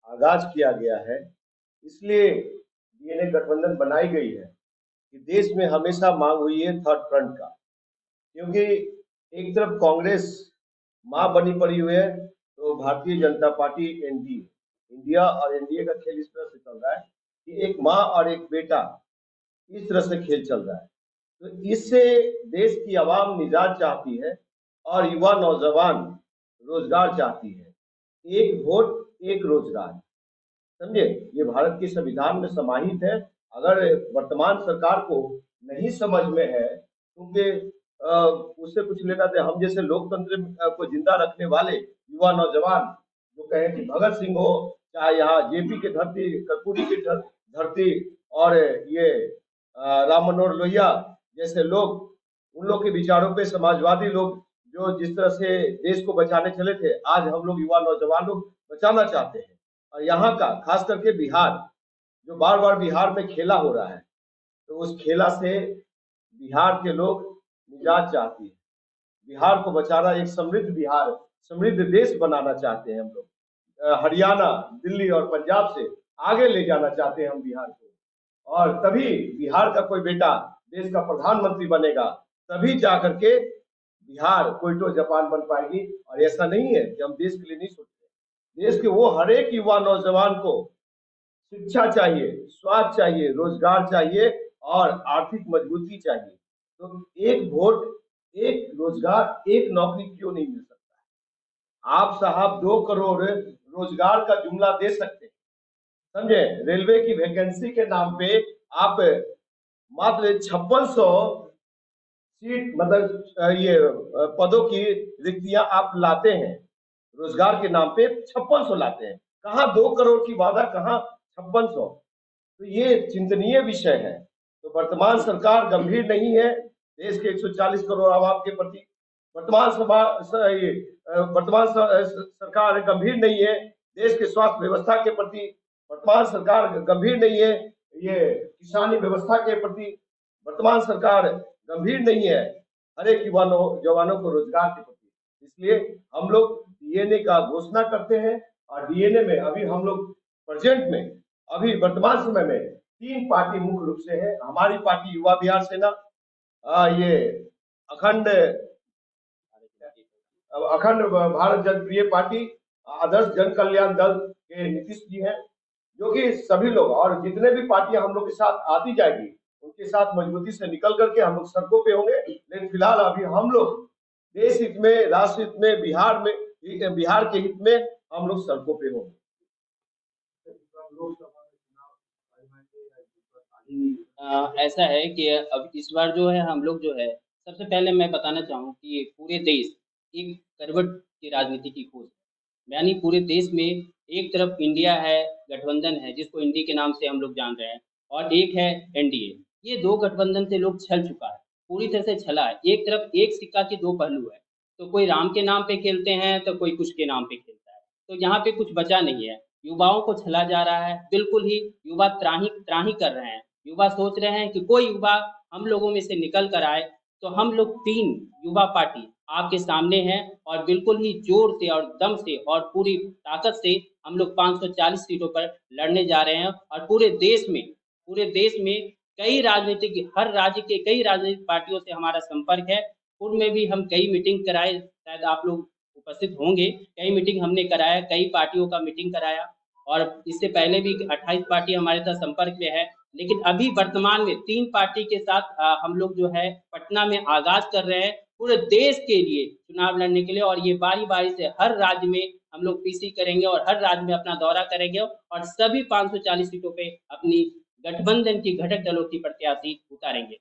आगाज किया गया है, इसलिए डीएनए गठबंधन बनाई गई है कि देश में हमेशा मांग हुई है थर्ड फ्रंट का। क्योंकि एक तरफ कांग्रेस मां बनी पड़ी हुई है, तो Bharatiya Janata party NDA, India और एनडीए का खेल इस तरह से चल रहा है कि एक माँ और एक बेटा, इस तरह से खेल चल रहा है। तो इससे देश की आवाम निजात चाहती है और युवा नौजवान रोजगार चाहती है। एक वोट एक रोजगार, समझे, ये भारत के संविधान में समाहित है। अगर वर्तमान सरकार को नहीं समझ में है, क्योंकि उससे कुछ लेना दे, हम जैसे लोकतंत्र को जिंदा रखने वाले युवा नौजवान जो कहें कि भगत सिंह हो, चाहे यहाँ जेपी के धरती, कर्पूरी की धरती, और ये राम मनोहर लोहिया जैसे लोग, उन लोग के विचारों पे समाजवादी लोग जो जिस तरह से देश को बचाने चले थे, आज हम लोग युवा नौजवान लोग बचाना चाहते हैं। और यहाँ का खास करके बिहार, जो बार बार बिहार में खेला हो रहा है, तो उस खेला से बिहार के लोग निजात चाहती है। बिहार को बचाना, एक समृद्ध बिहार, समृद्ध देश बनाना चाहते हैं हम लोग। हरियाणा, दिल्ली और पंजाब से आगे ले जाना चाहते हैं हम बिहार को, और तभी बिहार का कोई बेटा देश का प्रधानमंत्री बनेगा, तभी जा करके बिहार कोयटो जापान बन पाएगी। और ऐसा नहीं है कि हम देश के लिए नहीं सोच रहे, देश के वो हर एक युवा नौजवान को शिक्षा चाहिए, स्वास्थ्य चाहिए, रोजगार चाहिए और आर्थिक मजबूती चाहिए। तो एक वोट एक रोजगार एक नौकरी क्यों नहीं मिल सकता है? आप साहब 2 करोड़ रोजगार का जुमला दे सकते हैं, समझे। रेलवे की वैकेंसी के नाम पे आप मात्र 5600 सीट, मतलब ये पदों की रिक्तियां आप लाते हैं, रोजगार के नाम पे 5600 लाते हैं। कहाँ 2 करोड़ की वादा, कहाँ 5600? तो ये चिंतनीय विषय है। तो वर्तमान सरकार गंभीर नहीं है देश के 140 करोड़ आवाम के प्रति। वर्तमान सरकार गंभीर नहीं है देश के स्वास्थ्य व्यवस्था के प्रति। वर्तमान सरकार गंभीर नहीं है ये किसानी व्यवस्था के प्रति। वर्तमान सरकार गंभीर नहीं है हर एक युवा जवानों को रोजगार के प्रति। इसलिए हम लोग डीएनए का घोषणा करते हैं, और डीएनए में अभी हम लोग प्रेजेंट में, अभी वर्तमान समय में 3 पार्टी मुख्य रूप से है। हमारी पार्टी युवा बिहार सेना, ये अखंड अखंड भारत जनप्रिय पार्टी, आदर्श जन कल्याण दल के नीतीश जी हैं, जो कि सभी लोग और जितने भी पार्टियां हम लोग के साथ आती जाएगी, उनके साथ मजबूती से निकल करके हम लोग सड़कों पे होंगे। लेकिन फिलहाल अभी हम लोग देश हित में, राष्ट्र हित में, बिहार के हित में हम लोग सड़कों पे होंगे। ऐसा है कि अब इस बार जो है हम लोग जो है, सबसे पहले मैं बताना चाहूँ कि पूरे देश एक करवट की राजनीति की खोज है। यानी पूरे देश में एक तरफ इंडिया है, गठबंधन है जिसको इंडी के नाम से हम लोग जान रहे हैं, और एक है एनडीए। ये 2 गठबंधन से लोग छल चुका है, पूरी तरह से छला है। एक तरफ एक सिक्का के 2 पहलू है, तो कोई राम के नाम पे खेलते हैं तो कोई कुछ के नाम पे खेलता है। तो यहाँ पे कुछ बचा नहीं है, युवाओं को छला जा रहा है, बिल्कुल ही युवा त्राही त्राही कर रहे हैं। युवा सोच रहे हैं कि कोई युवा हम लोगों में से निकल कर आए। तो हम लोग 3 युवा पार्टी आपके सामने हैं, और बिल्कुल ही जोर से और दम से और पूरी ताकत से हम लोग 540 सीटों पर लड़ने जा रहे हैं। और पूरे देश में कई राजनीतिक, हर राज्य के कई राजनीतिक पार्टियों से हमारा संपर्क है। पूर्व में भी हम कई मीटिंग कराए, शायद आप लोग उपस्थित होंगे। कई मीटिंग हमने कराया, कई पार्टियों का मीटिंग कराया, और इससे पहले भी 28 पार्टी हमारे साथ संपर्क में है। लेकिन अभी वर्तमान में 3 पार्टी के साथ हम लोग जो है पटना में आगाज कर रहे हैं पूरे देश के लिए चुनाव लड़ने के लिए। और ये बारी बारी से हर राज्य में हम लोग पीसी करेंगे और हर राज्य में अपना दौरा करेंगे, और सभी 540 सीटों पे अपनी गठबंधन की घटक दलों की प्रत्याशी उतारेंगे।